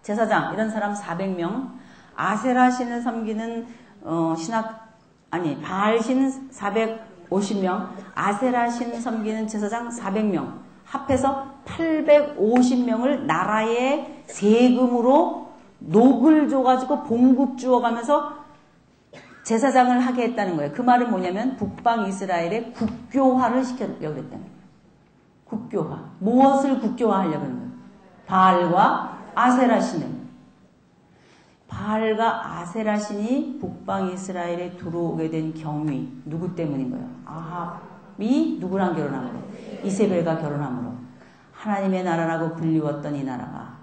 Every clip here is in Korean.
제사장 이런 사람 400명, 아세라 신을 섬기는 바알 신 450명, 아세라 신 섬기는 제사장 400명, 합해서 850명을 나라의 세금으로 녹을 줘가지고 봉급 주어가면서 제사장을 하게 했다는 거예요. 그 말은 뭐냐면 북방 이스라엘의 국교화를 시키려고 했다는 거예요. 국교화. 무엇을 국교화하려고 하는 거예요? 바알과 아세라 신을. 바알과 아세라 신이 북방 이스라엘에 들어오게 된 경위 누구 때문인 거예요? 아합이 누구랑 결혼함으로? 이세벨과 결혼함으로. 하나님의 나라라고 불리웠던 이 나라가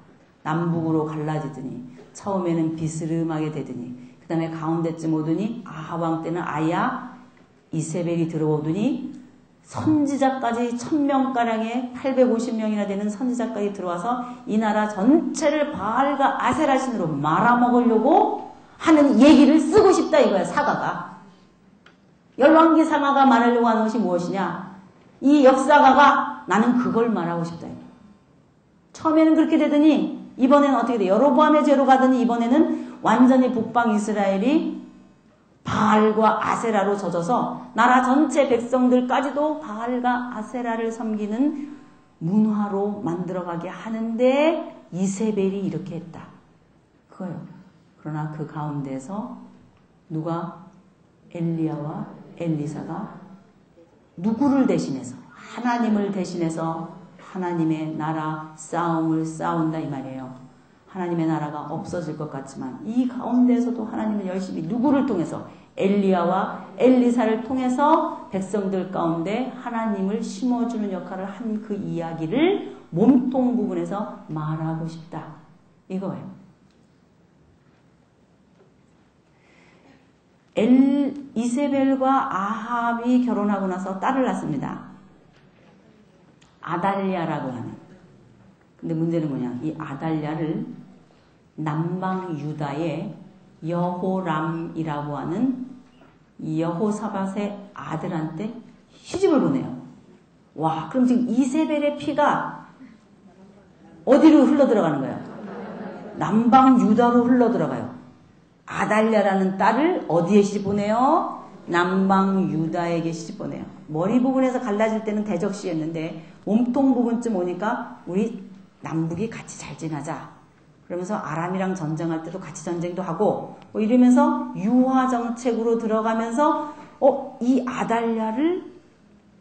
남북으로 갈라지더니 처음에는 비스름하게 되더니 그 다음에 가운데쯤 오더니 아합 왕 때는 아야 이세벨이 들어오더니 선지자까지 1000명가량의 850명이나 되는 선지자까지 들어와서 이 나라 전체를 바알과 아세라 신으로 말아먹으려고 하는 얘기를 쓰고 싶다 이거야. 사가가. 열왕기 상하가 말하려고 하는 것이 무엇이냐. 이 역사가가 나는 그걸 말하고 싶다. 처음에는 그렇게 되더니 이번에는 어떻게 돼? 여로보암의 죄로 가더니 이번에는 완전히 북방 이스라엘이 바알과 아세라로 젖어서 나라 전체 백성들까지도 바알과 아세라를 섬기는 문화로 만들어가게 하는데 이세벨이 이렇게 했다. 그거예요. 그러나 그 가운데서 누가 엘리야와 엘리사가 누구를 대신해서 하나님을 대신해서 하나님의 나라 싸움을 싸운다 이 말이에요. 하나님의 나라가 없어질 것 같지만 이 가운데에서도 하나님은 열심히 누구를 통해서 엘리야와 엘리사를 통해서 백성들 가운데 하나님을 심어주는 역할을 한 그 이야기를 몸통 부분에서 말하고 싶다. 이거예요. 이세벨과 아합이 결혼하고 나서 딸을 낳습니다. 아달랴라고 하는. 근데 문제는 뭐냐. 이 아달랴를 남방 유다의 여호람이라고 하는 여호사밧의 아들한테 시집을 보내요. 와, 그럼 지금 이세벨의 피가 어디로 흘러들어가는 거예요? 남방 유다로 흘러들어가요. 아달랴라는 딸을 어디에 시집 보내요? 남방 유다에게 시집 보내요. 머리 부분에서 갈라질 때는 대적시했는데 몸통 부분쯤 오니까 우리 남북이 같이 잘 지내자. 그러면서 아람이랑 전쟁할 때도 같이 전쟁도 하고 뭐 이러면서 유화 정책으로 들어가면서 이 아달랴를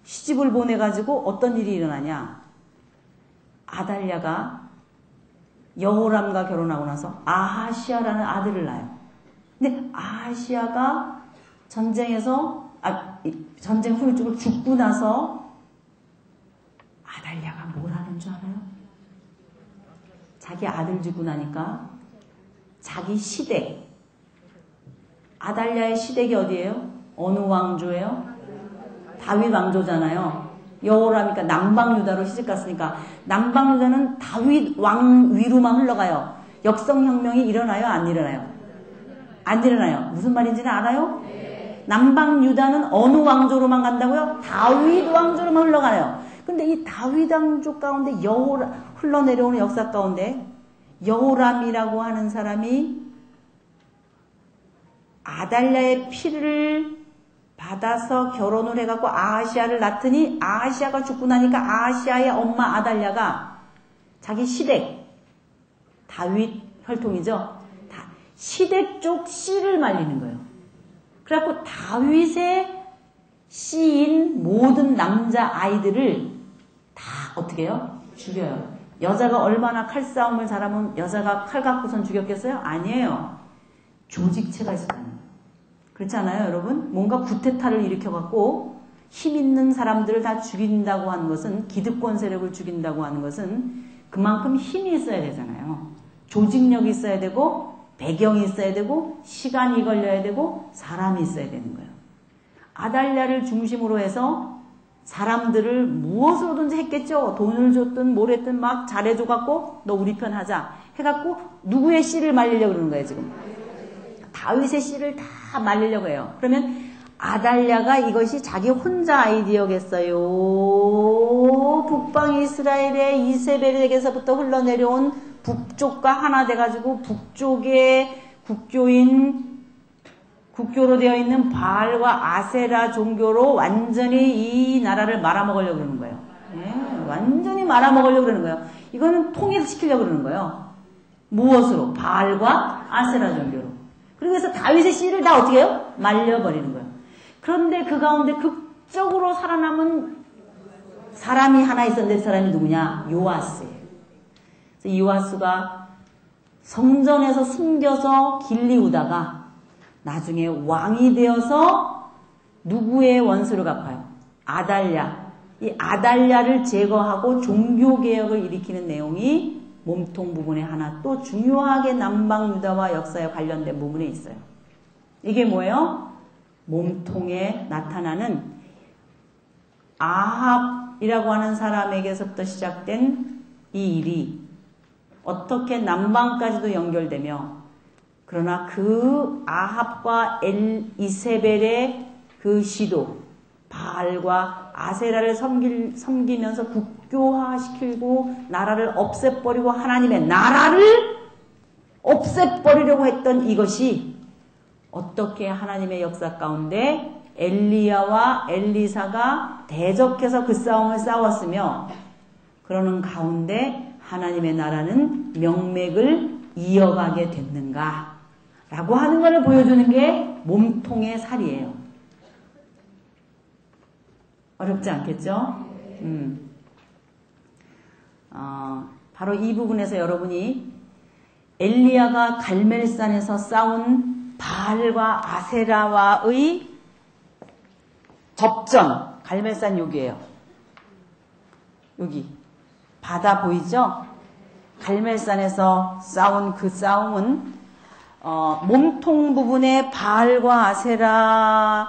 시집을 보내가지고 어떤 일이 일어나냐. 아달랴가 여호람과 결혼하고 나서 아하시아라는 아들을 낳아요. 근데 아하시아가 전쟁에서 전쟁 후유증을 죽고 나서 아달랴가 뭘 하는 줄 알아요? 자기 아들 죽고 나니까 자기 시댁, 아달랴의 시댁이 어디예요? 어느 왕조예요? 다윗 왕조잖아요. 여호람이니까 남방유다로 시집갔으니까 남방유다는 다윗 왕 위로만 흘러가요. 역성혁명이 일어나요? 안 일어나요? 안 일어나요. 무슨 말인지는 알아요? 남방유다는 어느 왕조로만 간다고요? 다윗 왕조로만 흘러가요. 근데 이 다윗 왕조 가운데 흘러내려오는 역사 가운데 여호람이라고 하는 사람이 아달랴의 피를 받아서 결혼을 해갖고 아하시아를 낳더니 아하시아가 죽고 나니까 아하시아의 엄마 아달랴가 자기 시댁, 다윗 혈통이죠. 시댁 쪽 씨를 말리는 거예요. 그래갖고 다윗의 씨인 모든 남자 아이들을 다 어떻게 해요? 죽여요. 여자가 얼마나 칼싸움을 잘하면 여자가 칼 갖고선 죽였겠어요? 아니에요. 조직체가 있었다는 거예요. 그렇지 않아요, 여러분? 뭔가 구테타를 일으켜갖고 힘 있는 사람들을 다 죽인다고 하는 것은, 기득권 세력을 죽인다고 하는 것은 그만큼 힘이 있어야 되잖아요. 조직력이 있어야 되고 배경이 있어야 되고 시간이 걸려야 되고 사람이 있어야 되는 거예요. 아달랴를 중심으로 해서 사람들을 무엇으로든지 했겠죠. 돈을 줬든 뭘 했든 막 잘해줘갖고 너 우리 편 하자 해갖고 누구의 씨를 말리려고 그러는 거예요 지금. 다윗의 씨를 다 말리려고 해요. 그러면 아달랴가 이것이 자기 혼자 아이디어겠어요? 북방 이스라엘의 이세벨에게서부터 흘러내려온 북쪽과 하나 돼가지고 북쪽에 국교로 되어 있는 바알과 아세라 종교로 완전히 이 나라를 말아먹으려고 그러는 거예요. 예, 완전히 말아먹으려고 그러는 거예요. 이거는 통일시키려고 그러는 거예요. 무엇으로? 바알과 아세라 종교로. 그래서 다윗의 씨를 다 어떻게 해요? 말려버리는 거예요. 그런데 그 가운데 극적으로 살아남은 사람이 하나 있었는데 그 사람이 누구냐? 요아스예요. 그래서 요아스가 성전에서 숨겨서 길리우다가 나중에 왕이 되어서 누구의 원수를 갚아요? 아달랴. 이 아달랴를 제거하고 종교개혁을 일으키는 내용이 몸통 부분에 하나 또 중요하게 남방유다와 역사에 관련된 부분에 있어요. 이게 뭐예요? 몸통에 나타나는 아합이라고 하는 사람에게서부터 시작된 이 일이 어떻게 남방까지도 연결되며 그러나 그 아합과 이세벨의 그 시도 바알과 아세라를 섬기면서 국교화시키고 나라를 없애버리고 하나님의 나라를 없애버리려고 했던 이것이 어떻게 하나님의 역사 가운데 엘리야와 엘리사가 대적해서 그 싸움을 싸웠으며 그러는 가운데 하나님의 나라는 명맥을 이어가게 됐는가 라고 하는 것을 보여주는 게 몸통의 살이에요. 어렵지 않겠죠? 바로 이 부분에서 여러분이 엘리야가 갈멜산에서 싸운 바알과 아세라와의 접전, 갈멜산 여기에요. 여기 바다 보이죠? 갈멜산에서 싸운 그 싸움은 몸통 부분에 바알과 아세라의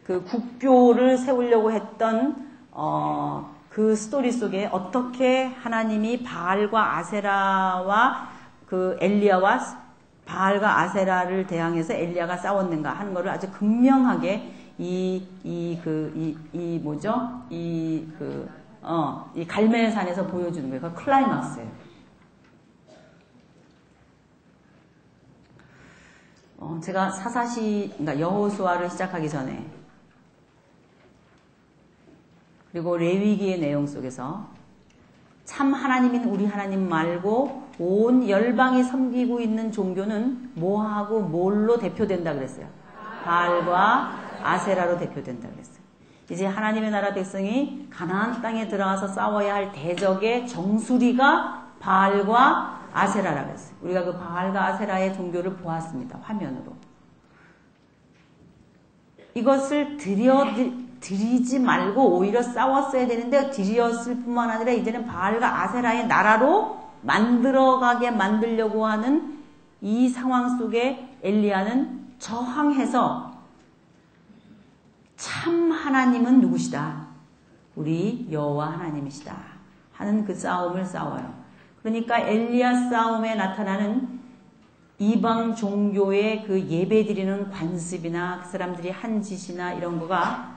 그 국교를 세우려고 했던 그 스토리 속에 어떻게 하나님이 바알과 아세라와 그 엘리야와 바알과 아세라를 대항해서 엘리야가 싸웠는가 하는 것을 아주 극명하게 이 갈멜산에서 보여주는 거예요. 그 클라이막스예요. 제가 그러니까 여호수아를 시작하기 전에 그리고 레위기의 내용 속에서 참 하나님인 우리 하나님 말고 온 열방이 섬기고 있는 종교는 뭐하고 뭘로 대표된다 그랬어요. 바알과 아세라로 대표된다 그랬어요. 이제 하나님의 나라 백성이 가나안 땅에 들어가서 싸워야 할 대적의 정수리가 바알과 아세라라고 했어요. 우리가 그 바알과 아세라의 종교를 보았습니다. 화면으로. 이것을 드리지 말고 오히려 싸웠어야 되는데 드렸을 뿐만 아니라 이제는 바알과 아세라의 나라로 만들어가게 만들려고 하는 이 상황 속에 엘리야는 저항해서 참 하나님은 누구시다? 우리 여호와 하나님이시다 하는 그 싸움을 싸워요. 그러니까 엘리야 싸움에 나타나는 이방 종교의 그 예배 드리는 관습이나 그 사람들이 한 짓이나 이런 거가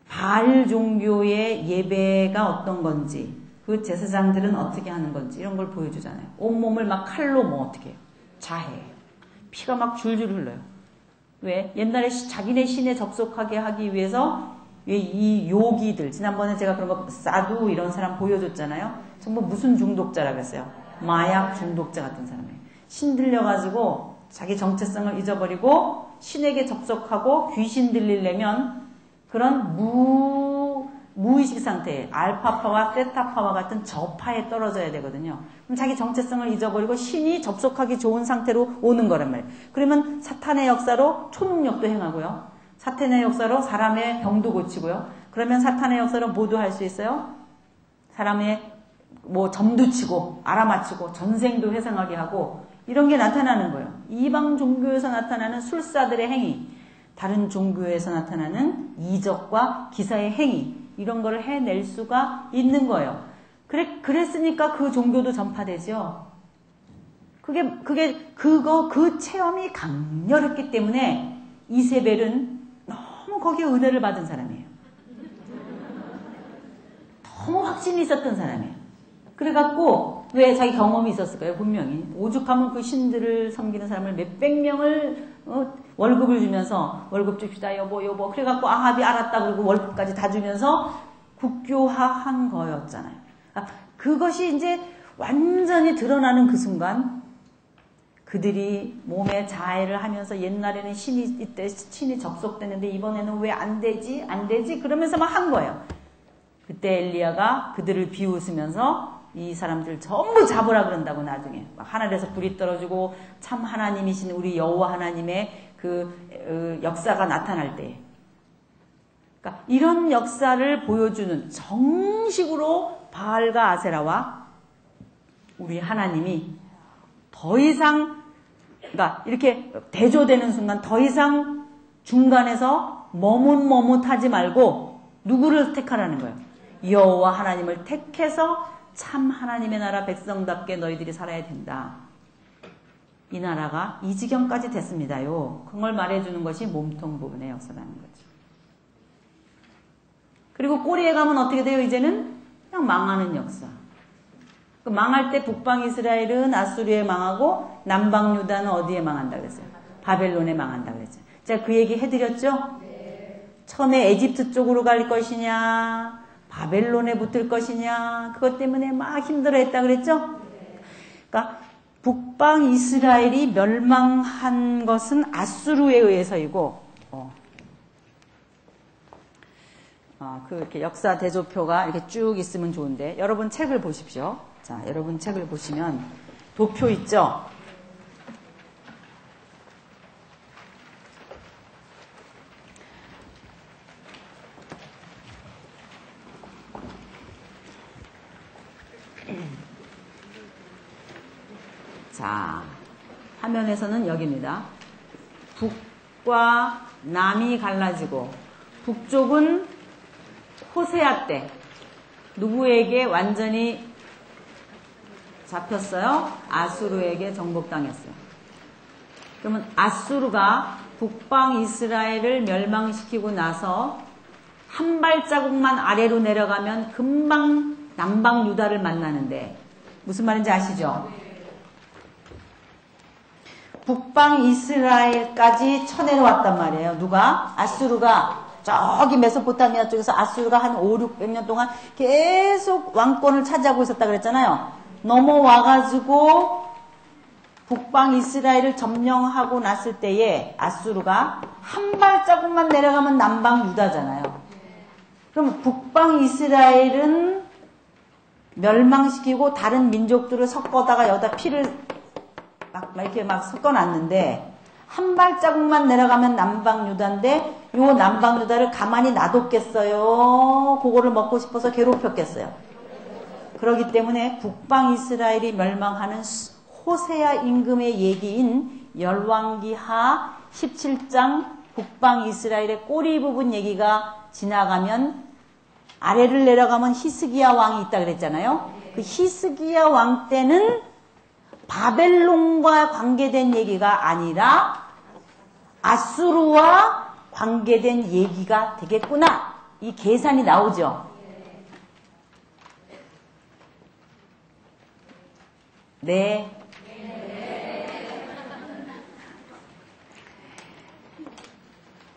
바알 종교의 예배가 어떤 건지 그 제사장들은 어떻게 하는 건지 이런 걸 보여주잖아요. 온몸을 막 칼로 어떻게 해요? 자해해요. 피가 막 줄줄 흘러요. 왜? 옛날에 자기네 신에 접속하게 하기 위해서 이 요기들 지난번에 제가 그런 거 사두 이런 사람 보여줬잖아요. 정말 무슨 중독자라 그랬어요. 마약 중독자 같은 사람이에요. 신 들려가지고 자기 정체성을 잊어버리고 신에게 접속하고 귀신 들리려면 그런 무의식 상태에 알파파와 세타파와 같은 저파에 떨어져야 되거든요. 그럼 자기 정체성을 잊어버리고 신이 접속하기 좋은 상태로 오는 거란 말이에요. 그러면 사탄의 역사로 초능력도 행하고요. 사탄의 역사로 사람의 병도 고치고요. 그러면 사탄의 역사로 뭐도 할 수 있어요? 사람의 점도 치고 알아맞히고 전생도 회상하게 하고 이런 게 나타나는 거예요. 이방 종교에서 나타나는 술사들의 행위, 다른 종교에서 나타나는 이적과 기사의 행위 이런 거를 해낼 수가 있는 거예요. 그랬으니까 그 종교도 전파되죠. 그 체험이 강렬했기 때문에 이세벨은 너무 거기에 은혜를 받은 사람이에요. 너무 확신이 있었던 사람이에요. 그래갖고 왜 자기 경험이 있었을 거예요. 분명히. 오죽하면 그 신들을 섬기는 사람을 몇백 명을 월급을 주면서 월급 줍시다 여보 그래갖고 아합이 알았다 그러고 월급까지 다 주면서 국교화한 거였잖아요. 그것이 이제 완전히 드러나는 그 순간 그들이 몸에 자해를 하면서 옛날에는 신이 접속됐는데 이번에는 왜 안 되지 그러면서 막 한 거예요. 그때 엘리야가 그들을 비웃으면서 이 사람들 전부 잡으라 그런다고. 나중에 막 하늘에서 불이 떨어지고 참 하나님이신 우리 여호와 하나님의 그 역사가 나타날 때, 그러니까 이런 역사를 보여주는 정식으로 바알과 아세라와 우리 하나님이 더 이상, 그러니까 이렇게 대조되는 순간 더 이상 중간에서 머뭇머뭇하지 말고 누구를 택하라는 거예요. 여호와 하나님을 택해서 참 하나님의 나라 백성답게 너희들이 살아야 된다. 이 나라가 이 지경까지 됐습니다요. 그걸 말해주는 것이 몸통 부분의 역사라는 거죠. 그리고 꼬리에 가면 어떻게 돼요? 이제는 그냥 망하는 역사. 그 망할 때 북방 이스라엘은 아수르에 망하고 남방 유다는 어디에 망한다 그랬어요? 바벨론에 망한다 그랬죠. 제가 그 얘기 해드렸죠? 처음에 에집트 쪽으로 갈 것이냐 바벨론에 붙을 것이냐 그것 때문에 막 힘들어했다 그랬죠? 그러니까 북방 이스라엘이 멸망한 것은 아수르에 의해서이고 이렇게 역사 대조표가 이렇게 쭉 있으면 좋은데 여러분 책을 보십시오. 자, 여러분 책을 보시면 도표 있죠? 자, 화면에서는 여기입니다. 북과 남이 갈라지고 북쪽은 호세아 때 누구에게 완전히 잡혔어요? 아수르에게 정복당했어요. 그러면 아수르가 북방 이스라엘을 멸망시키고 나서 한 발자국만 아래로 내려가면 금방 남방 유다를 만나는데 무슨 말인지 아시죠? 북방 이스라엘까지 쳐내려왔단 말이에요. 누가? 아수르가 저기 메소포타미아 쪽에서 아수르가 한 5, 600년 동안 계속 왕권을 차지하고 있었다 그랬잖아요. 넘어와가지고 북방 이스라엘을 점령하고 났을 때에 아수르가 한 발자국만 내려가면 남방 유다잖아요. 그럼 북방 이스라엘은 멸망시키고 다른 민족들을 섞어다가 여기다 피를 이렇게 막 섞어놨는데 한 발자국만 내려가면 남방 유다인데 요 남방 유다를 가만히 놔뒀겠어요? 그거를 먹고 싶어서 괴롭혔겠어요? 그렇기 때문에 북방 이스라엘이 멸망하는 호세아 임금의 얘기인 열왕기하 17장 북방 이스라엘의 꼬리 부분 얘기가 지나가면 아래를 내려가면 히스기야 왕이 있다 그랬잖아요. 그 히스기야 왕 때는 바벨론과 관계된 얘기가 아니라 아수르와 관계된 얘기가 되겠구나. 이 계산이 나오죠. 네.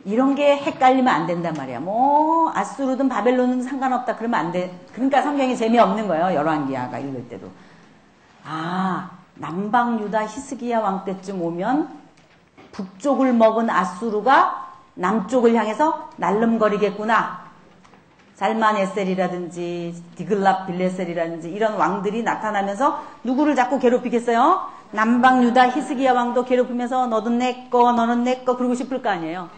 이런 게 헷갈리면 안 된단 말이야. 뭐 아수르든 바벨론은 상관없다 그러면 안 돼. 그러니까 성경이 재미없는 거예요. 열왕기하가 읽을 때도. 남방 유다 히스기야 왕 때쯤 오면 북쪽을 먹은 아수르가 남쪽을 향해서 날름거리겠구나. 살만에셀이라든지 디글랍 빌레셀이라든지 이런 왕들이 나타나면서 누구를 자꾸 괴롭히겠어요? 남방 유다 히스기야 왕도 괴롭히면서 너도 내 거 너는 내 거 그러고 싶을 거 아니에요.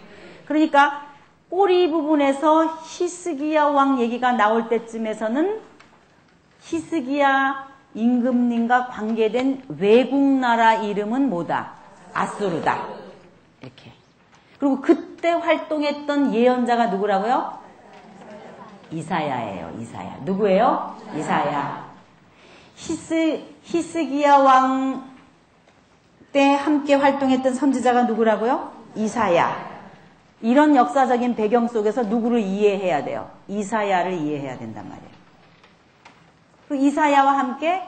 그러니까 꼬리 부분에서 히스기야 왕 얘기가 나올 때쯤에서는 히스기야 임금님과 관계된 외국 나라 이름은 뭐다? 아수르다. 이렇게. 그리고 그때 활동했던 예언자가 누구라고요? 이사야예요. 이사야. 누구예요? 이사야. 히스기야 왕 때 함께 활동했던 선지자가 누구라고요? 이사야. 이런 역사적인 배경 속에서 누구를 이해해야 돼요? 이사야를 이해해야 된단 말이에요. 그리고 이사야와 함께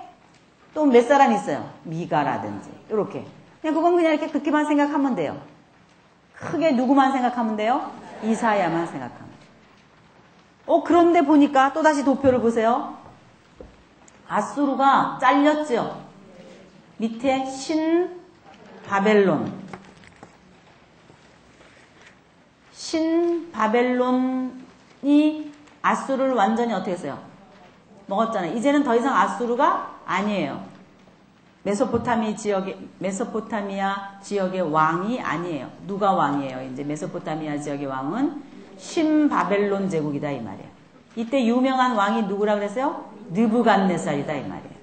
또 몇 사람이 있어요. 미가라든지 이렇게. 그냥 그건 그냥 이렇게 그렇게만 생각하면 돼요. 크게 누구만 생각하면 돼요? 이사야만 생각하면 돼요. 그런데 보니까 또다시 도표를 보세요. 아수르가 잘렸죠. 밑에 신바벨론. 신바벨론이 아수르를 완전히 어떻게 했어요? 먹었잖아요. 이제는 더 이상 아수르가 아니에요. 메소포타미아 지역의 왕이 아니에요. 누가 왕이에요? 이제 메소포타미아 지역의 왕은 신바벨론 제국이다 이 말이에요. 이때 유명한 왕이 누구라 그랬어요? 느부갓네살이다 이 말이에요.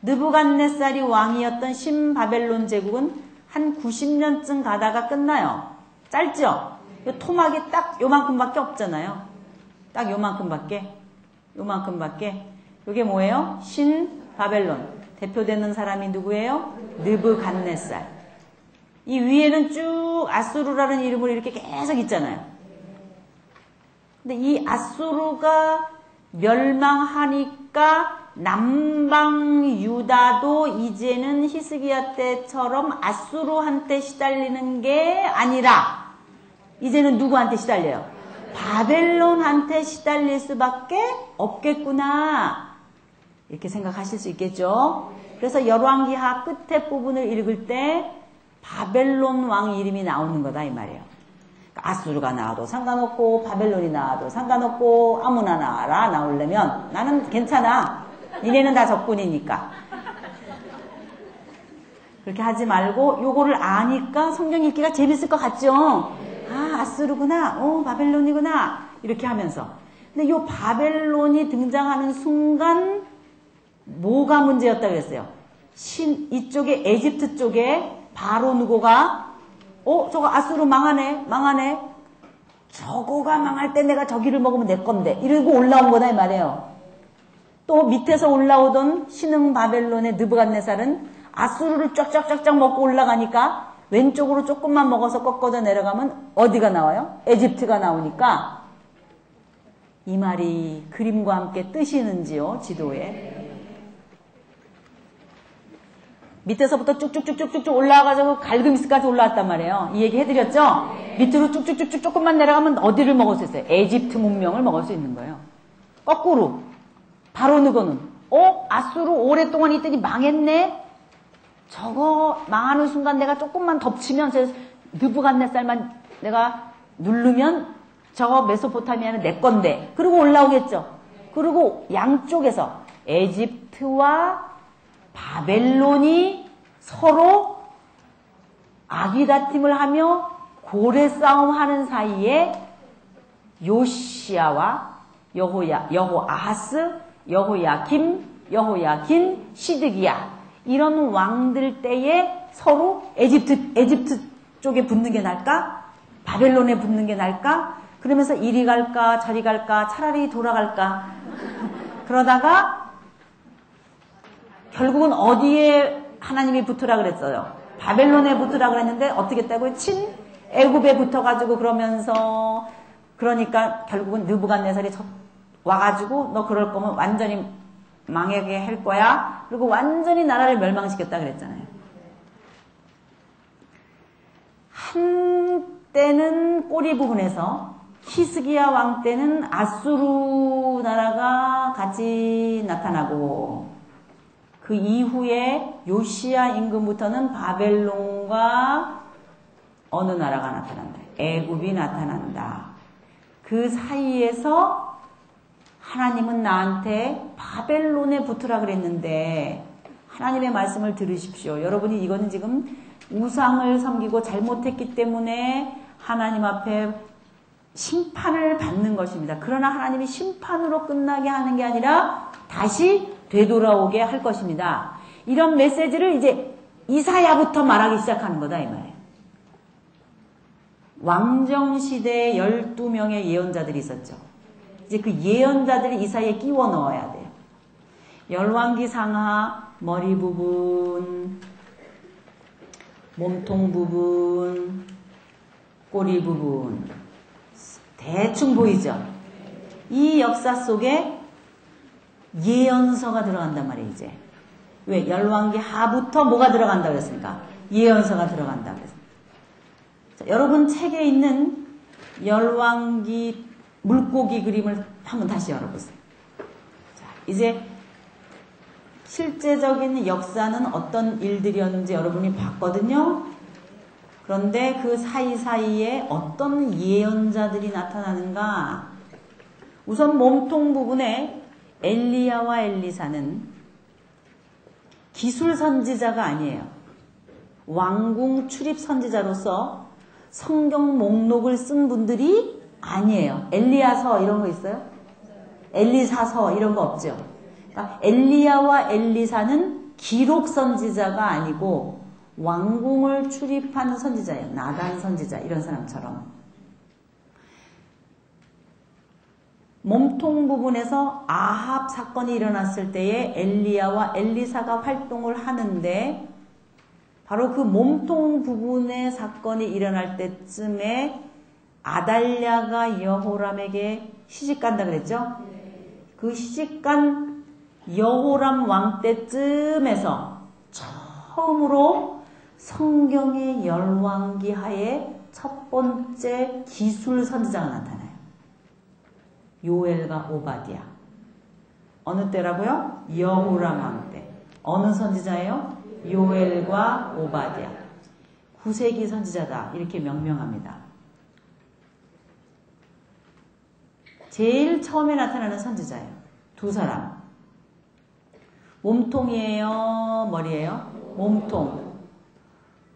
느부갓네살이 왕이었던 신바벨론 제국은 한 90년쯤 가다가 끝나요. 짧죠? 토막이 딱 요만큼밖에 없잖아요. 딱 요만큼밖에. 이게 뭐예요? 신바벨론. 대표되는 사람이 누구예요? 느부갓네살. 이 위에는 쭉 아수르라는 이름으로 이렇게 계속 있잖아요. 근데 이 아수르가 멸망하니까 남방 유다도 이제는 히스기야 때처럼 아수르한테 시달리는 게 아니라 이제는 누구한테 시달려요? 바벨론한테 시달릴 수밖에 없겠구나. 이렇게 생각하실 수 있겠죠. 그래서 열왕기하 끝에 부분을 읽을 때 바벨론 왕 이름이 나오는 거다 이 말이에요. 그러니까 아수르가 나와도 상관없고 바벨론이 나와도 상관없고 아무나 나오려면 나는 괜찮아. 니네는 다 적군이니까. 그렇게 하지 말고 요거를 아니까 성경 읽기가 재밌을 것 같죠. 아, 아수르구나. 바벨론이구나. 이렇게 하면서. 근데 요 바벨론이 등장하는 순간 뭐가 문제였다 그랬어요? 이쪽에 에집트 쪽에 바로 누구가 저거 아수르 망하네. 저거가 망할 때 내가 저기를 먹으면 내 건데. 이러고 올라온 거다 이 말이에요. 또 밑에서 올라오던 신흥 바벨론의 느부갓네살은 아수르를 쫙쫙쫙쫙 먹고 올라가니까 왼쪽으로 조금만 먹어서 꺾어져 내려가면 어디가 나와요? 에집트가 나오니까 이 말이 그림과 함께 뜨시는지요? 지도에. 밑에서부터 쭉쭉쭉쭉쭉 올라와가지고 갈그미스까지 올라왔단 말이에요. 이 얘기 해드렸죠? 밑으로 쭉쭉쭉쭉 조금만 내려가면 어디를 먹을 수 있어요? 에집트 문명을 먹을 수 있는 거예요. 거꾸로 바로 누구는 아수르 오랫동안 있더니 망했네. 저거 망하는 순간 내가 조금만 덮치면 느부갓네살만 내가 누르면 저거 메소포타미아는 내 건데. 그리고 올라오겠죠. 그리고 양쪽에서 에집트와 바벨론이 서로 아기다툼을 하며 고래 싸움하는 사이에 요시야와 여호아하스, 여호야긴, 시드기야 이런 왕들 때에 서로 에집트 쪽에 붙는 게 나을까? 바벨론에 붙는 게 나을까? 그러면서 이리 갈까 저리 갈까 차라리 돌아갈까? 그러다가 결국은 어디에 하나님이 붙으라 그랬어요? 바벨론에 붙으라 그랬는데 어떻게 했다고요? 애굽에 붙어가지고 그러니까 결국은 느부갓네살이 와가지고 너 그럴 거면 완전히 망하게 할 거야. 그리고 완전히 나라를 멸망시켰다 그랬잖아요. 한때는 꼬리 부분에서 히스기야 왕 때는 아수르 나라가 같이 나타나고 그 이후에 요시야 임금부터는 바벨론과 어느 나라가 나타난다. 애굽이 나타난다. 그 사이에서 하나님은 나한테 바벨론에 붙으라 그랬는데 하나님의 말씀을 들으십시오. 여러분이 이거는 지금 우상을 섬기고 잘못했기 때문에 하나님 앞에 심판을 받는 것입니다. 그러나 하나님이 심판으로 끝나게 하는 게 아니라 다시 되돌아오게 할 것입니다. 이런 메시지를 이제 이사야부터 말하기 시작하는 거다 이 말이에요. 왕정시대에 12명의 예언자들이 있었죠. 이제 그 예언자들이 이사야에 끼워 넣어야 돼요. 열왕기 상하 머리 부분, 몸통 부분, 꼬리 부분 대충 보이죠? 이 역사 속에 예언서가 들어간단 말이에요, 이제. 왜? 열왕기 하부터 뭐가 들어간다고 그랬습니까? 예언서가 들어간다고 그랬습니다. 자, 여러분 책에 있는 열왕기 물고기 그림을 한번 다시 열어보세요. 자, 이제 실제적인 역사는 어떤 일들이었는지 여러분이 봤거든요. 그런데 그 사이사이에 어떤 예언자들이 나타나는가? 우선 몸통 부분에 엘리야와 엘리사는 기술 선지자가 아니에요. 왕궁 출입 선지자로서 성경 목록을 쓴 분들이 아니에요. 엘리야서 이런 거 있어요? 엘리사서 이런 거 없죠. 그러니까 엘리야와 엘리사는 기록 선지자가 아니고 왕궁을 출입하는 선지자예요. 나단 선지자 이런 사람처럼. 몸통 부분에서 아합 사건이 일어났을 때에 엘리야와 엘리사가 활동을 하는데 바로 그 몸통 부분의 사건이 일어날 때쯤에 아달랴가 여호람에게 시집간다 그랬죠? 그 시집간 여호람 왕 때쯤에서 처음으로 성경의 열왕기 하에 첫 번째 기술 선지자가 나타나요. 요엘과 오바댜. 어느 때라고요? 여호람 왕 때. 어느 선지자예요? 요엘과 오바댜. 9세기 선지자다 이렇게 명명합니다. 제일 처음에 나타나는 선지자예요. 두 사람. 몸통이에요? 머리예요? 몸통.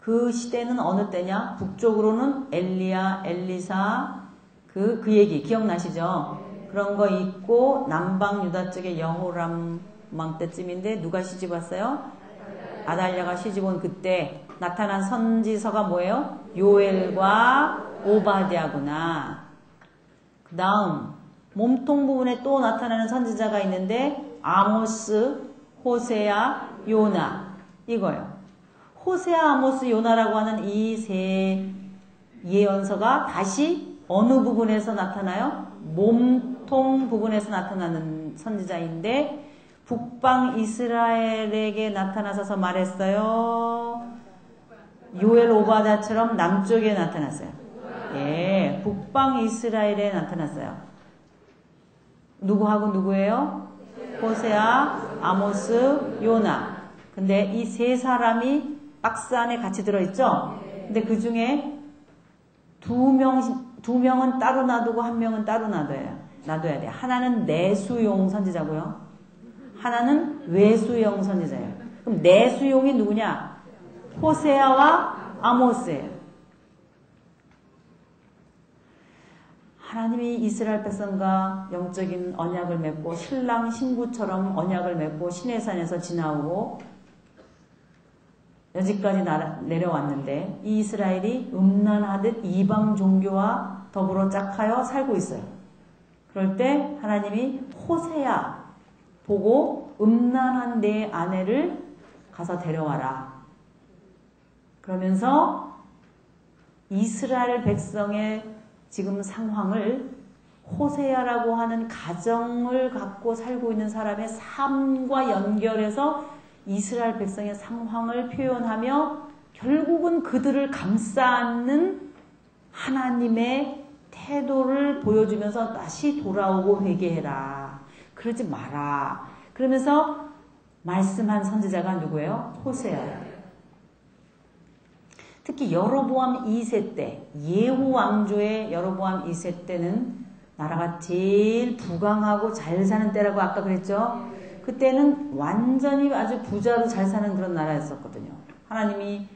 그 시대는 어느 때냐? 북쪽으로는 엘리야, 엘리사 그 얘기 기억나시죠? 그런 거 있고 남방 유다 쪽에 여호람 왕 때쯤인데 누가 시집 왔어요? 아달랴가 시집 온 그때 나타난 선지서가 뭐예요? 요엘과 오바댜구나. 그 다음 몸통 부분에 또 나타나는 선지자가 있는데 아모스, 호세아, 요나 이거요. 호세아, 아모스, 요나라고 하는 이 세 예언서가 다시 어느 부분에서 나타나요? 몸통 부분에서 나타나는 선지자인데 북방 이스라엘에게 나타나서 말했어요. 요엘 오바댜처럼 남쪽에 나타났어요. 예, 북방 이스라엘에 나타났어요. 누구하고 누구예요? 호세아, 아모스, 요나. 근데 이 세 사람이 박스 안에 같이 들어있죠? 근데 그 중에 두 명은 따로 놔두고 한 명은 따로 놔둬야 돼요. 하나는 내수용 선지자고요. 하나는 외수용 선지자예요. 그럼 내수용이 누구냐? 호세아와 아모스예요. 하나님이 이스라엘 백성과 영적인 언약을 맺고 신랑 신부처럼 언약을 맺고 시내산에서 지나오고 여기까지 내려왔는데 이 이스라엘이 음란하듯 이방 종교와 더불어 짝하여 살고 있어요. 그럴 때 하나님이 호세아 보고 음란한 내 아내를 가서 데려와라. 그러면서 이스라엘 백성의 지금 상황을 호세아라고 하는 가정을 갖고 살고 있는 사람의 삶과 연결해서 이스라엘 백성의 상황을 표현하며 결국은 그들을 감싸는 하나님의 태도를 보여주면서 다시 돌아오고 회개해라. 그러지 마라. 그러면서 말씀한 선지자가 누구예요? 호세아예요. 특히 여로보암 2세 때, 예후 왕조의 여로보암 2세 때는 나라가 제일 부강하고 잘 사는 때라고 아까 그랬죠? 그때는 완전히 아주 부자로 잘 사는 그런 나라였었거든요. 하나님이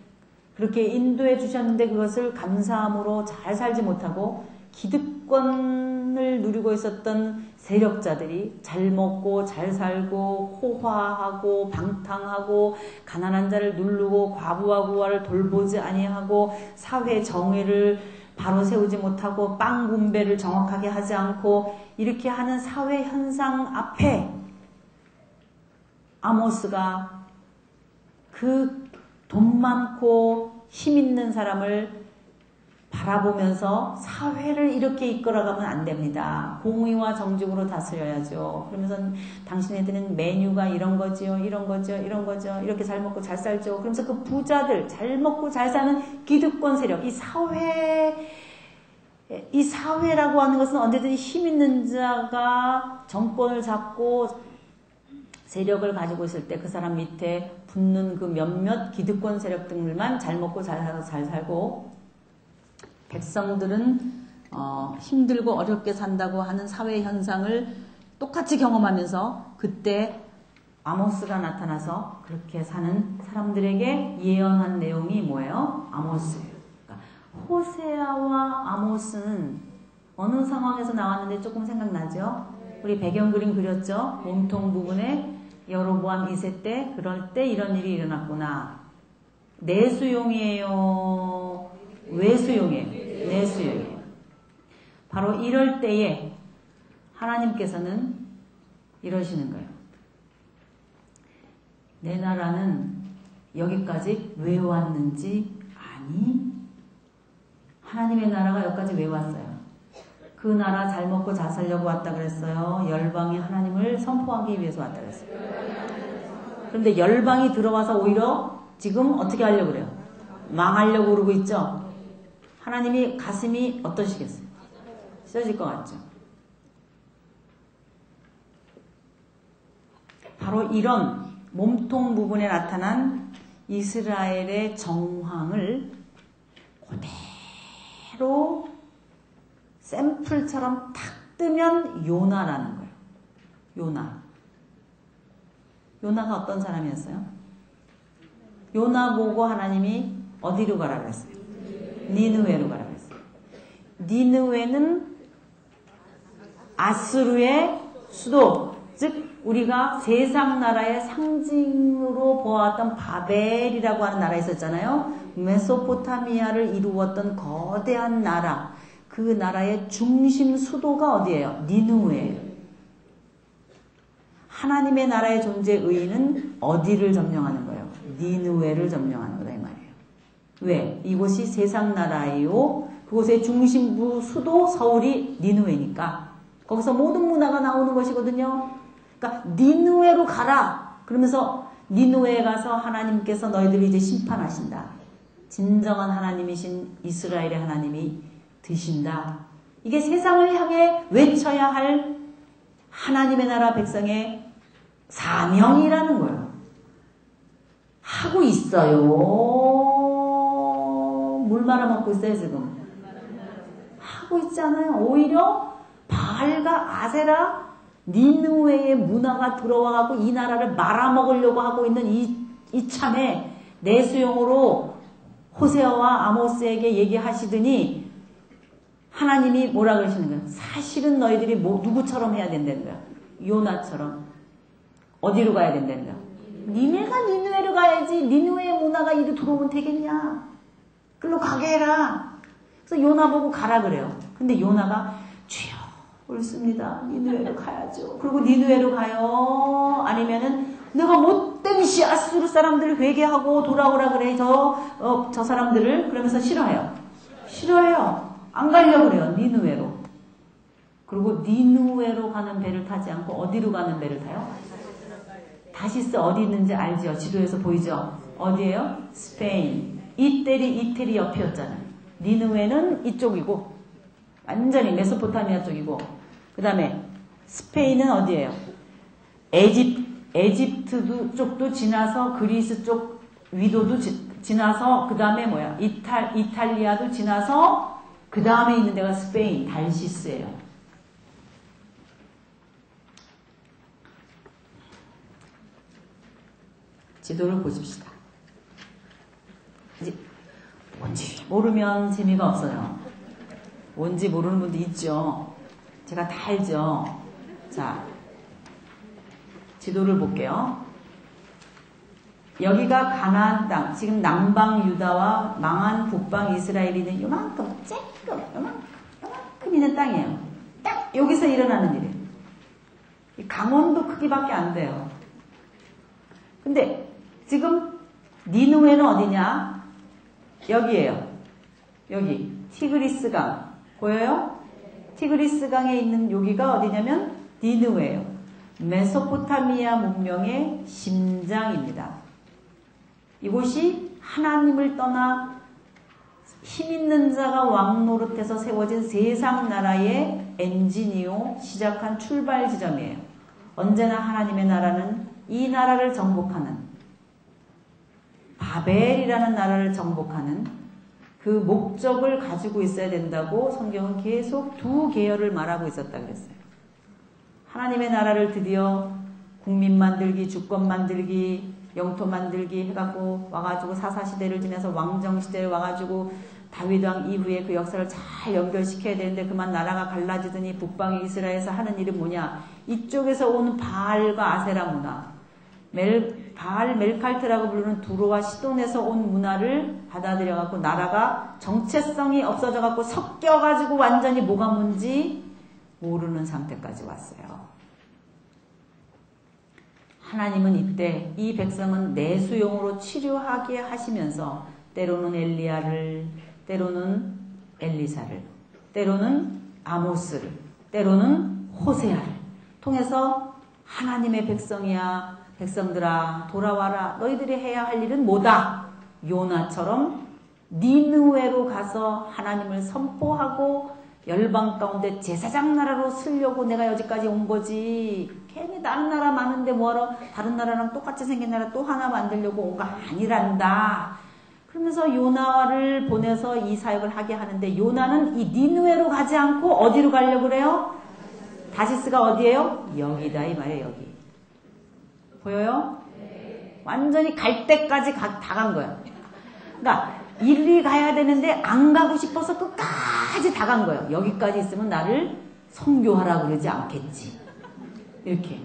그렇게 인도해 주셨는데 그것을 감사함으로 잘 살지 못하고 기득권을 누리고 있었던 세력자들이 잘 먹고 잘 살고 호화하고 방탕하고 가난한 자를 누르고 과부와 고아를 돌보지 아니하고 사회 정의를 바로 세우지 못하고 빵 분배를 정확하게 하지 않고 이렇게 하는 사회 현상 앞에 아모스가 그 돈 많고 힘 있는 사람을 바라보면서 사회를 이렇게 이끌어가면 안 됩니다. 공의와 정직으로 다스려야죠. 그러면서 당신네들은 메뉴가 이런 거지요, 이런 거죠, 이런 거죠. 이렇게 잘 먹고 잘 살죠. 그러면서 그 부자들, 잘 먹고 잘 사는 기득권 세력, 이 사회라고 하는 것은 언제든지 힘 있는 자가 정권을 잡고 세력을 가지고 있을 때 그 사람 밑에 붙는 그 몇몇 기득권 세력들만 잘 먹고 잘 살고 백성들은 힘들고 어렵게 산다고 하는 사회 현상을 똑같이 경험하면서 그때 아모스가 나타나서 그렇게 사는 사람들에게 예언한 내용이 뭐예요? 아모스예요. 그러니까 호세아와 아모스는 어느 상황에서 나왔는데 조금 생각나죠? 우리 배경 그림 그렸죠? 몸통 부분에 여로보암 2세 때 그럴 때 이런 일이 일어났구나. 내수용이에요? 외수용이에요? 내수용이에요. 바로 이럴 때에 하나님께서는 이러시는 거예요. 내 나라는 여기까지 왜 왔는지 아니? 하나님의 나라가 여기까지 왜 왔어요? 그 나라 잘 먹고 잘 살려고 왔다 그랬어요? 열방이 하나님을 선포하기 위해서 왔다 그랬어요? 그런데 열방이 들어와서 오히려 지금 어떻게 하려고 그래요? 망하려고 그러고 있죠? 하나님이 가슴이 어떠시겠어요? 찢어질 것 같죠? 바로 이런 몸통 부분에 나타난 이스라엘의 정황을 그대로 샘플처럼 탁 뜨면 요나라는 거예요. 요나가 어떤 사람이었어요? 요나 보고 하나님이 어디로 가라 그랬어요? 니느웨로 가라 그랬어요. 니느웨는 아수르의 수도, 즉 우리가 세상 나라의 상징으로 보았던 바벨이라고 하는 나라 있었잖아요. 메소포타미아를 이루었던 거대한 나라, 그 나라의 중심 수도가 어디예요? 니느웨예요. 하나님의 나라의 존재 의의는 어디를 점령하는 거예요? 니느웨를 점령하는 거다 이 말이에요. 왜? 이곳이 세상 나라이요. 그곳의 중심부 수도 서울이 니느웨니까 거기서 모든 문화가 나오는 것이거든요. 그러니까 니느웨로 가라. 그러면서 니느웨에 가서 하나님께서 너희들이 이제 심판하신다. 진정한 하나님이신 이스라엘의 하나님이 드신다. 이게 세상을 향해 외쳐야 할 하나님의 나라 백성의 사명이라는 거예요. 하고 있어요. 물 말아먹고 있어요 지금. 하고 있잖아요. 오히려 바알과 아세라 니느웨의 문화가 들어와갖고 이 나라를 말아먹으려고 하고 있는 이 참에 내수용으로 호세아와 아모스에게 얘기하시더니 하나님이 뭐라 그러시는 거예요? 사실은 너희들이 누구처럼 해야 된다는 거야? 요나처럼. 어디로 가야 된다는 거야? 니네가 니느웨로 가야지. 니느웨의 문화가 이리 들어오면 되겠냐? 글로 가게 해라. 그래서 요나 보고 가라 그래요. 근데 요나가 주여 옳습니다. 니느웨로 가야죠. 그리고 니느웨로 가요. 아니면은 내가 못됨시 아수르 사람들 회개하고 돌아오라 그래. 저 사람들을. 그러면서 싫어해요. 안 가려고 그래요. 니느웨로. 그리고 니느웨로 가는 배를 타지 않고 어디로 가는 배를 타요? 다시스 어디 있는지 알죠? 지도에서 보이죠? 어디예요? 스페인. 이태리 옆이었잖아요. 니느웨는 이쪽이고 완전히 메소포타미아 쪽이고 그 다음에 스페인은 어디예요? 에집트 쪽도 지나서 그리스 쪽 위도도 지나서 그 다음에 뭐야? 이탈리아도 지나서 그 다음에 있는 데가 스페인 달시스예요. 지도를 보십시다. 이제 뭔지 모르면 재미가 없어요. 뭔지 모르는 분도 있죠. 제가 다 알죠. 자, 지도를 볼게요. 여기가 가나안 땅, 지금 남방 유다와 망한 북방 이스라엘이 있는 요만큼 있는 땅이에요. 딱 여기서 일어나는 일이에요. 강원도 크기밖에 안 돼요. 근데 지금 니느웨는 어디냐? 여기에요. 여기 티그리스강 보여요? 티그리스강에 있는 여기가 어디냐면 니느웨예요. 메소포타미아 문명의 심장입니다. 이곳이 하나님을 떠나 힘있는 자가 왕 노릇해서 세워진 세상 나라의 엔지니어 시작한 출발 지점이에요. 언제나 하나님의 나라는 이 나라를 정복하는 바벨이라는 나라를 정복하는 그 목적을 가지고 있어야 된다고 성경은 계속 두 계열을 말하고 있었다 그랬어요. 하나님의 나라를 드디어 국민 만들기, 주권 만들기, 영토 만들기 해갖고 와가지고 사사시대를 지나서 왕정시대를 와가지고 다윗왕 이후에 그 역사를 잘 연결시켜야 되는데 그만 나라가 갈라지더니 북방의 이스라엘에서 하는 일은 뭐냐. 이쪽에서 온 바알과 아세라 문화, 바알 멜칼트라고 부르는 두로와 시돈에서 온 문화를 받아들여갖고 나라가 정체성이 없어져갖고 섞여가지고 완전히 뭐가 뭔지 모르는 상태까지 왔어요. 하나님은 이때 이 백성은 내수용으로 치료하게 하시면서 때로는 엘리야를, 때로는 엘리사를, 때로는 아모스를, 때로는 호세아를 통해서 하나님의 백성이야, 백성들아 돌아와라. 너희들이 해야 할 일은 뭐다? 요나처럼 니느웨로 가서 하나님을 선포하고 열방 가운데 제사장 나라로 쓰려고 내가 여기까지 온 거지. 괜히 다른 나라 많은데 뭐하러 다른 나라랑 똑같이 생긴 나라 또 하나 만들려고 온 거 아니란다. 그러면서 요나를 보내서 이 사역을 하게 하는데 요나는 이 니느웨로 가지 않고 어디로 가려고 그래요? 다시스가 어디예요? 여기다 이 말이에요. 여기. 보여요? 완전히 갈 때까지 다 간 거야. 그러니까 일리 가야 되는데 안 가고 싶어서 끝까지 다 간 거예요. 여기까지 있으면 나를 선교하라고 그러지 않겠지. 이렇게.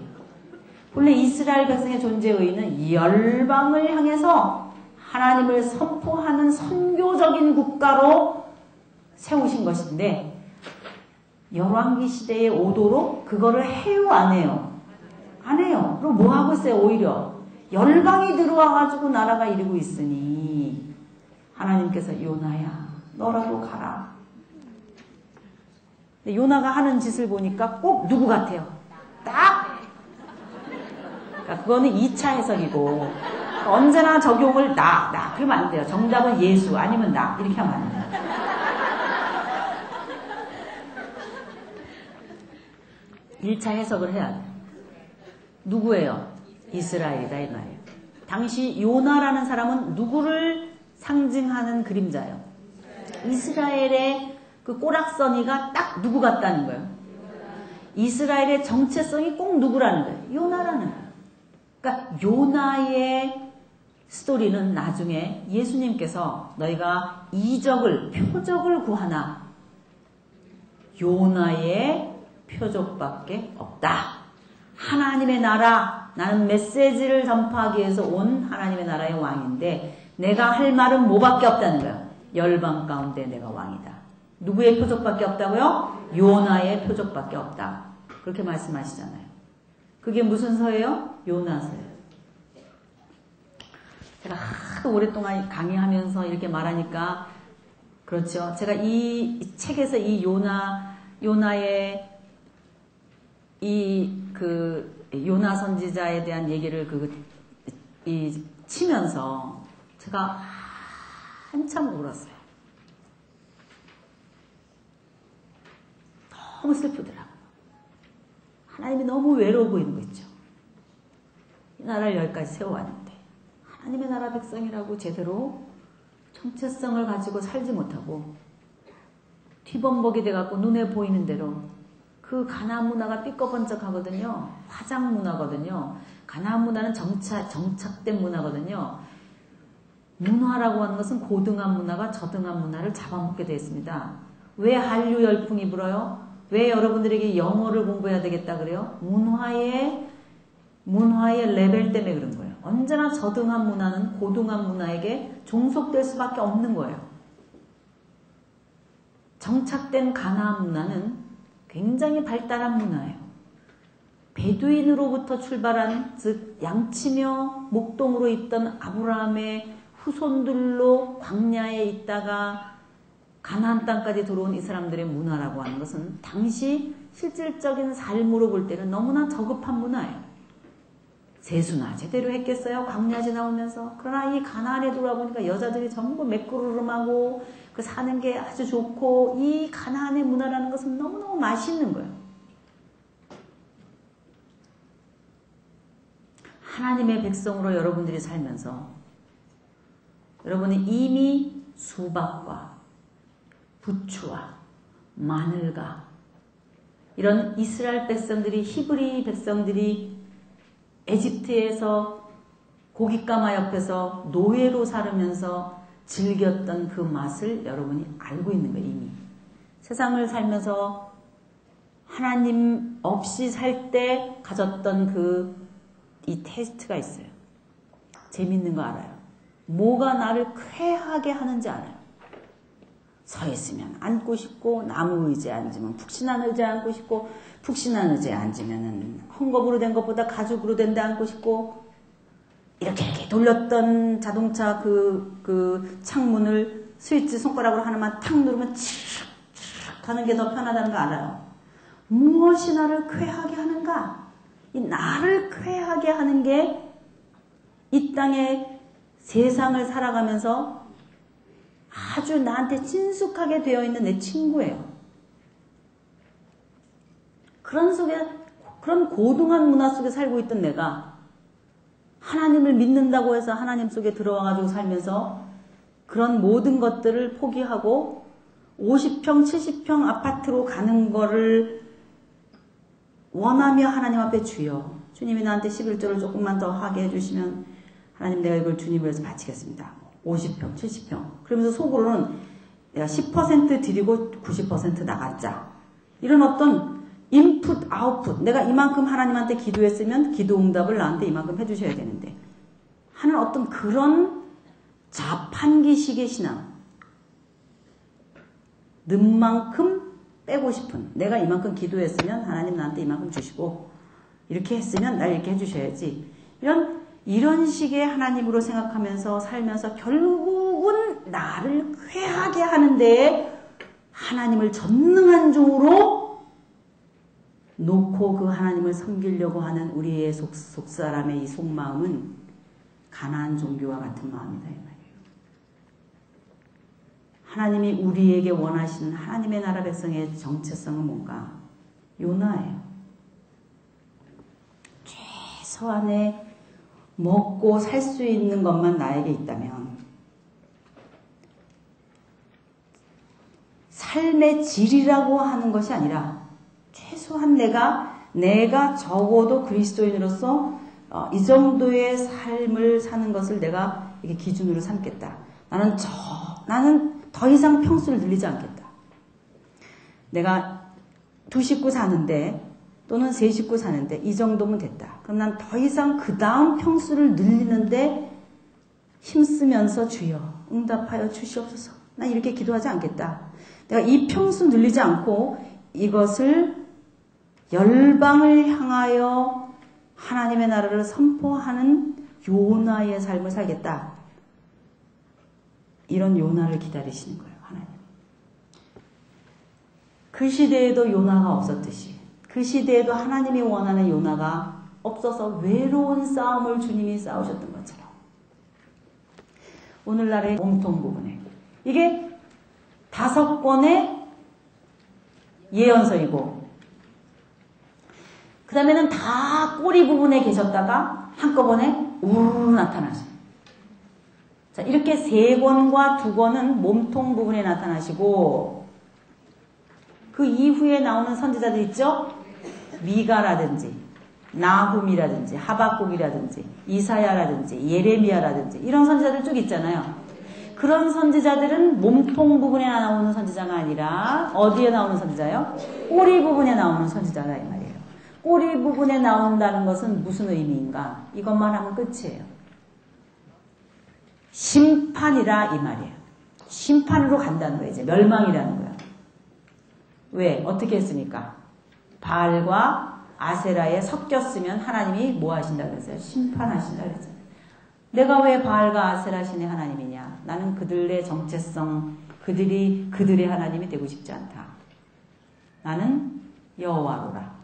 본래 이스라엘 백성의 존재 의의는 열방을 향해서 하나님을 선포하는 선교적인 국가로 세우신 것인데 열왕기 시대의 오도로 그거를 해요 안 해요? 안 해요. 그럼 뭐 하고 있어요? 오히려 열방이 들어와가지고 나라가 이루고 있으니 하나님께서 요나야 너라도 가라. 요나가 하는 짓을 보니까 꼭 누구 같아요? 딱! 그러니까 그거는 2차 해석이고 언제나 적용을 나 그러면 안 돼요. 정답은 예수 아니면 나 이렇게 하면 안 돼요. 1차 해석을 해야 돼요. 누구예요? 이스라엘이다 이 말이에요. 당시 요나라는 사람은 누구를 상징하는 그림자예요? 이스라엘의 그 꼬락서니가 딱 누구 같다는 거예요. 이스라엘의 정체성이 꼭 누구라는 거예요. 요나라는 거예요. 그러니까 요나의 스토리는 나중에 예수님께서 너희가 이적을 표적을 구하나 요나의 표적밖에 없다. 하나님의 나라, 나는 메시지를 전파하기 위해서 온 하나님의 나라의 왕인데 내가 할 말은 뭐밖에 없다는 거예요. 열방 가운데 내가 왕이다. 누구의 표적밖에 없다고요? 요나의 표적밖에 없다. 그렇게 말씀하시잖아요. 그게 무슨 서예요? 요나서예요. 제가 하도 오랫동안 강의하면서 이렇게 말하니까 그렇죠. 제가 이 책에서 이 요나의 요나 선지자에 대한 얘기를 치면서 제가 한참 울었어요. 너무 슬프더라고요. 하나님이 너무 외로워 보이는 거 있죠. 이 나라를 여기까지 세워왔는데 하나님의 나라 백성이라고 제대로 정체성을 가지고 살지 못하고 뒤범벅이 돼갖고 눈에 보이는 대로 그 가나안 문화가 삐꺼번쩍하거든요. 화장 문화거든요. 가나안 문화는 정착된 문화거든요. 문화라고 하는 것은 고등한 문화가 저등한 문화를 잡아먹게 되어 있습니다. 왜 한류 열풍이 불어요? 왜 여러분들에게 영어를 공부해야 되겠다 그래요? 문화의 레벨 때문에 그런 거예요. 언제나 저등한 문화는 고등한 문화에게 종속될 수밖에 없는 거예요. 정착된 가나안 문화는 굉장히 발달한 문화예요. 베두인으로부터 출발한 즉 양치며 목동으로 있던 아브라함의 후손들로 광야에 있다가 가나안 땅까지 들어온 이 사람들의 문화라고 하는 것은 당시 실질적인 삶으로 볼 때는 너무나 저급한 문화예요. 세수나 제대로 했겠어요? 광야 지나오면서. 그러나 이 가나안에 돌아보니까 여자들이 전부 매끄르름하고 그 사는 게 아주 좋고 이 가나안의 문화라는 것은 너무너무 맛있는 거예요. 하나님의 백성으로 여러분들이 살면서 여러분은 이미 수박과 부추와 마늘과 이런 이스라엘 백성들이 히브리 백성들이 에집트에서 고깃가마 옆에서 노예로 살으면서 즐겼던 그 맛을 여러분이 알고 있는 거예요. 이미 세상을 살면서 하나님 없이 살 때 가졌던 이 테스트가 있어요. 재밌는 거 알아요. 뭐가 나를 쾌하게 하는지 알아요. 서 있으면 앉고 싶고, 나무 의자에 앉으면 푹신한 의자에 앉고 싶고, 푹신한 의자에 앉으면 헝겊으로 된 것보다 가죽으로 된 데 앉고 싶고, 이렇게 돌렸던 자동차 그 창문을 스위치 손가락으로 하나만 탁 누르면 칙 하는 게 더 편하다는 거 알아요. 무엇이 나를 쾌하게 하는가? 이 나를 쾌하게 하는 게 이 땅의 세상을 살아가면서 아주 나한테 친숙하게 되어 있는 내 친구예요. 그런 고등한 문화 속에 살고 있던 내가 하나님을 믿는다고 해서 하나님 속에 들어와가지고 살면서 그런 모든 것들을 포기하고 50평, 70평 아파트로 가는 거를 원하며 하나님 앞에 주님이 나한테 11조를 조금만 더 하게 해주시면 하나님 내가 이걸 주님을 위해서 바치겠습니다. 50평, 70평. 그러면서 속으로는 내가 10% 드리고 90% 나갔자. 이런 어떤 인풋, 아웃풋. 내가 이만큼 하나님한테 기도했으면 기도 응답을 나한테 이만큼 해주셔야 되는데. 하는 어떤 그런 자판기식의 신앙. 는 만큼 빼고 싶은. 내가 이만큼 기도했으면 하나님 나한테 이만큼 주시고 이렇게 했으면 날 이렇게 해주셔야지. 이런 식의 하나님으로 생각하면서 살면서 결국은 나를 쾌하게 하는데 하나님을 전능한 종으로 놓고 그 하나님을 섬기려고 하는 우리의 속사람의 이 속마음은 가나안 종교와 같은 마음이다 이 말이에요. 하나님이 우리에게 원하시는 하나님의 나라 백성의 정체성은 뭔가? 요나예요. 최소한의 먹고 살 수 있는 것만 나에게 있다면 삶의 질이라고 하는 것이 아니라 최소한 내가 적어도 그리스도인으로서 이 정도의 삶을 사는 것을 내가 이게 기준으로 삼겠다. 나는 더 이상 평수를 늘리지 않겠다. 내가 2식구 사는데 또는 3식구 사는데 이 정도면 됐다. 그럼 난 더 이상 그 다음 평수를 늘리는데 힘쓰면서 주여 응답하여 주시옵소서. 난 이렇게 기도하지 않겠다. 내가 이 평수 늘리지 않고 이것을 열방을 향하여 하나님의 나라를 선포하는 요나의 삶을 살겠다. 이런 요나를 기다리시는 거예요. 하나님. 그 시대에도 요나가 없었듯이 그 시대에도 하나님이 원하는 요나가 없어서 외로운 싸움을 주님이 싸우셨던 것처럼 오늘날의 몸통 부분에 이게 5권의 예언서이고 그 다음에는 다 꼬리 부분에 계셨다가 한꺼번에 우르르 나타나시고 자, 이렇게 3권과 2권은 몸통 부분에 나타나시고 그 이후에 나오는 선지자들 있죠? 미가라든지 나훔이라든지 하박국이라든지 이사야라든지 예레미야라든지 이런 선지자들 쭉 있잖아요. 그런 선지자들은 몸통 부분에 나오는 선지자가 아니라 어디에 나오는 선지자요? 꼬리 부분에 나오는 선지자다 이 말이에요. 꼬리 부분에 나온다는 것은 무슨 의미인가? 이것만 하면 끝이에요. 심판이라 이 말이에요. 심판으로 간다는 거예요. 이제 멸망이라는 거예요. 왜? 어떻게 했습니까? 바알과 아세라에 섞였으면 하나님이 뭐 하신다 그랬어요? 심판하신다 그랬잖아요. 내가 왜 바알과 아세라 신의 하나님이냐? 나는 그들의 정체성, 그들이 그들의 하나님이 되고 싶지 않다. 나는 여호와로라.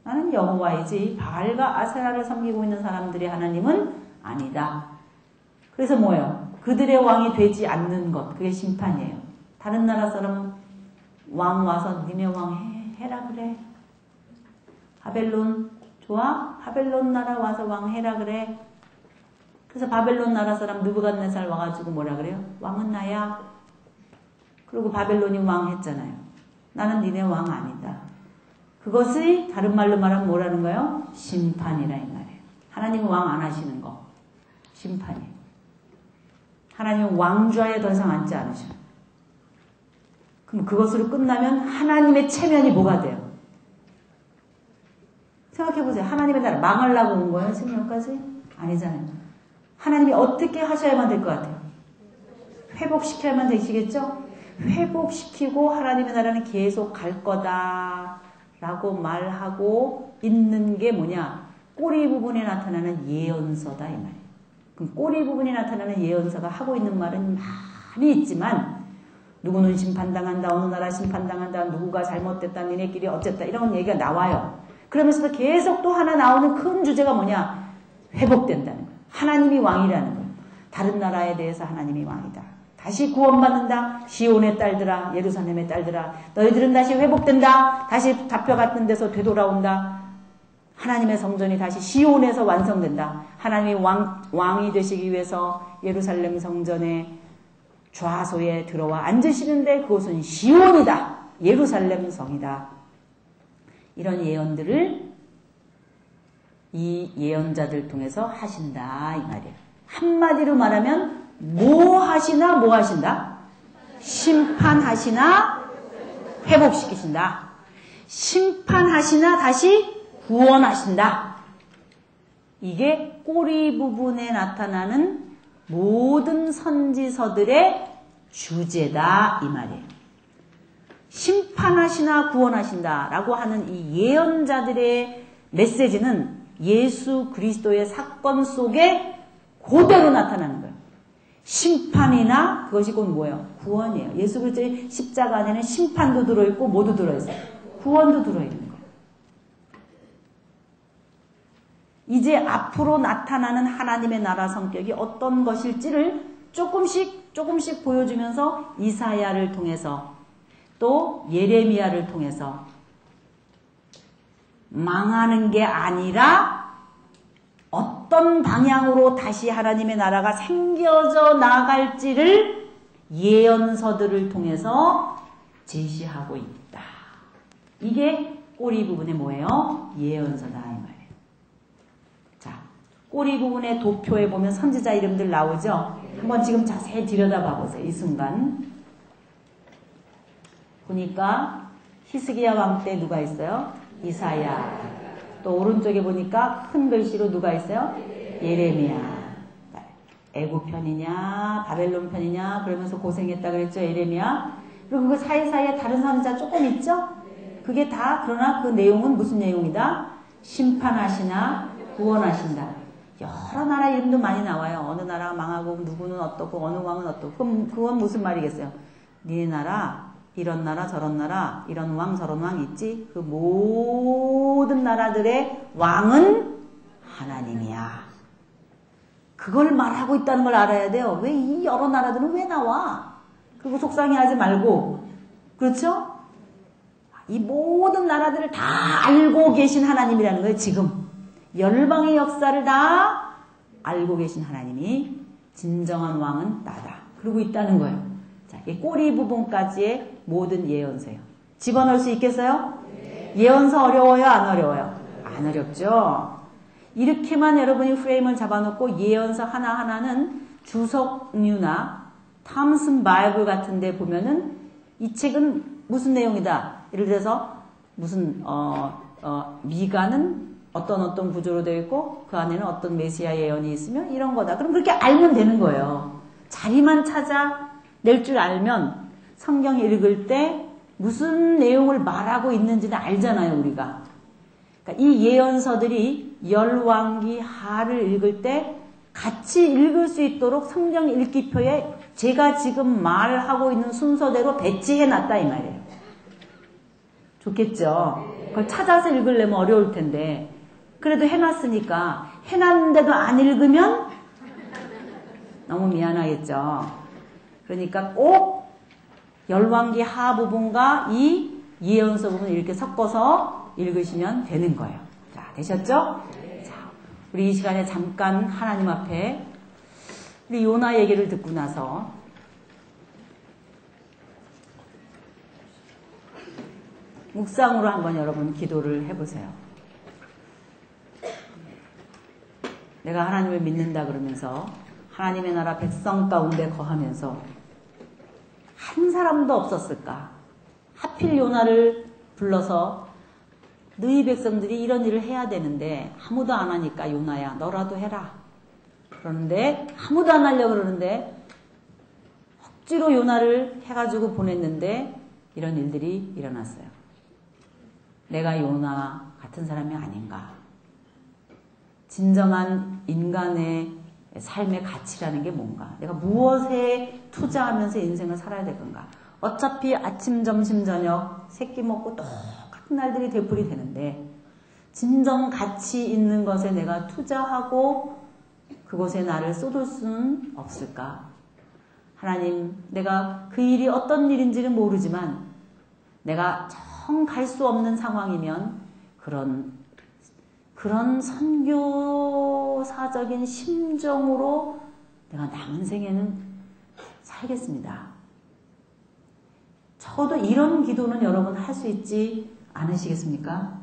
나는 여호와이지 바알과 아세라를 섬기고 있는 사람들의 하나님은 아니다. 그래서 뭐예요? 그들의 왕이 되지 않는 것, 그게 심판이에요. 다른 나라 사람 왕 와서 니네 왕 해라 그래. 바벨론 좋아? 바벨론 나라 와서 왕 해라 그래. 그래서 바벨론 나라 사람 느부갓네살 와가지고 뭐라 그래요? 왕은 나야. 그리고 바벨론이 왕 했잖아요. 나는 니네 왕 아니다. 그것이 다른 말로 말하면 뭐라는 거예요? 심판이라 이 말이에요. 하나님은 왕 안 하시는 거. 심판이에요. 하나님은 왕좌에 더 이상 앉지 않으셔요. 그럼 그것으로 끝나면 하나님의 체면이 뭐가 돼요? 생각해보세요. 하나님의 나라 망하려고 온 거예요? 지금 여기까지? 아니잖아요. 하나님이 어떻게 하셔야만 될 것 같아요? 회복시켜야만 되시겠죠? 회복시키고 하나님의 나라는 계속 갈 거다 라고 말하고 있는 게 뭐냐? 꼬리 부분에 나타나는 예언서다 이 말이에요. 그럼 꼬리 부분에 나타나는 예언서가 하고 있는 말은 많이 있지만 누구는 심판당한다, 어느 나라 심판당한다, 누구가 잘못됐다, 니네끼리 어쨌다 이런 얘기가 나와요. 그러면서도 계속 또 하나 나오는 큰 주제가 뭐냐? 회복된다는 거예요. 하나님이 왕이라는 거예요. 다른 나라에 대해서 하나님이 왕이다. 다시 구원받는다. 시온의 딸들아, 예루살렘의 딸들아, 너희들은 다시 회복된다. 다시 잡혀갔던 데서 되돌아온다. 하나님의 성전이 다시 시온에서 완성된다. 하나님이 왕이 되시기 위해서 예루살렘 성전의 좌소에 들어와 앉으시는데 그곳은 시온이다. 예루살렘 성이다. 이런 예언들을 이 예언자들 통해서 하신다 이 말이에요. 한마디로 말하면 뭐 하시나 뭐 하신다? 심판하시나 회복시키신다. 심판하시나 다시 구원하신다. 이게 꼬리 부분에 나타나는 모든 선지서들의 주제다 이 말이에요. 심판하시나 구원하신다 라고 하는 이 예언자들의 메시지는 예수 그리스도의 사건 속에 그대로 나타나는 거예요. 심판이나 그것이 곧 뭐예요? 구원이에요. 예수 그리스도의 십자가 안에는 심판도 들어있고 뭐도 들어있어요? 구원도 들어있는 거예요. 이제 앞으로 나타나는 하나님의 나라 성격이 어떤 것일지를 조금씩 보여주면서 이사야를 통해서 또 예레미야를 통해서 망하는 게 아니라 어떤 방향으로 다시 하나님의 나라가 생겨져 나갈지를 예언서들을 통해서 제시하고 있다. 이게 꼬리 부분에 뭐예요? 예언서다 이 말이에요. 자, 꼬리 부분의 도표에 보면 선지자 이름들 나오죠? 한번 지금 자세히 들여다봐 보세요. 이 순간 보니까 히스기야 왕 때 누가 있어요? 이사야. 또 오른쪽에 보니까 큰 글씨로 누가 있어요? 예레미야. 애굽 편이냐 바벨론 편이냐 그러면서 고생했다 그랬죠 예레미야. 그리고 그 사이사이에 다른 선지자 조금 있죠? 그게 다 그러나 그 내용은 무슨 내용이다? 심판하시나 구원하신다. 여러 나라 이름도 많이 나와요. 어느 나라가 망하고 누구는 어떻고 어느 왕은 어떻고. 그럼 그건 무슨 말이겠어요? 니네 나라 이런 나라 저런 나라 이런 왕 저런 왕 있지? 그 모든 나라들의 왕은 하나님이야. 그걸 말하고 있다는 걸 알아야 돼요. 왜 이 여러 나라들은 왜 나와? 그리고 속상해하지 말고. 그렇죠? 이 모든 나라들을 다 알고 계신 하나님이라는 거예요. 지금 열방의 역사를 다 알고 계신 하나님이 진정한 왕은 나다. 그러고 있다는 거예요. 자, 이 꼬리 부분까지의 모든 예언서예요. 집어넣을 수 있겠어요? 네. 예언서 어려워요? 안 어려워요? 안 어렵죠? 이렇게만 여러분이 프레임을 잡아놓고 예언서 하나하나는 주석류나 탐슨 바이블 같은 데 보면은 이 책은 무슨 내용이다. 예를 들어서 무슨 미가는 어떤 구조로 되어 있고 그 안에는 어떤 메시아 예언이 있으면 이런 거다. 그럼 그렇게 알면 되는 거예요. 자리만 찾아낼 줄 알면 성경 읽을 때 무슨 내용을 말하고 있는지는 알잖아요, 우리가. 그러니까 이 예언서들이 열왕기 하를 읽을 때 같이 읽을 수 있도록 성경 읽기표에 제가 지금 말하고 있는 순서대로 배치해놨다 이 말이에요. 좋겠죠? 그걸 찾아서 읽으려면 어려울 텐데 그래도 해놨으니까 해놨는데도 안 읽으면 너무 미안하겠죠. 그러니까 꼭 열왕기 하 부분과 이 예언서 부분 이렇게 섞어서 읽으시면 되는 거예요. 자, 되셨죠? 자, 우리 이 시간에 잠깐 하나님 앞에 우리 요나 얘기를 듣고 나서 묵상으로 한번 여러분 기도를 해보세요. 내가 하나님을 믿는다 그러면서 하나님의 나라 백성 가운데 거하면서 한 사람도 없었을까? 하필 요나를 불러서 너희 백성들이 이런 일을 해야 되는데 아무도 안 하니까 요나야 너라도 해라. 그러는데 아무도 안 하려고 그러는데 억지로 요나를 해가지고 보냈는데 이런 일들이 일어났어요. 내가 요나 같은 사람이 아닌가. 진정한 인간의 삶의 가치라는 게 뭔가. 내가 무엇에 투자하면서 인생을 살아야 될 건가. 어차피 아침, 점심, 저녁 새끼 먹고 똑같은 날들이 되풀이 되는데 진정 가치 있는 것에 내가 투자하고 그곳에 나를 쏟을 수는 없을까. 하나님, 내가 그 일이 어떤 일인지는 모르지만 내가 정 갈 수 없는 상황이면 그런 선교사적인 심정으로 내가 남은 생에는 살겠습니다. 적어도 이런 기도는 여러분 할 수 있지 않으시겠습니까?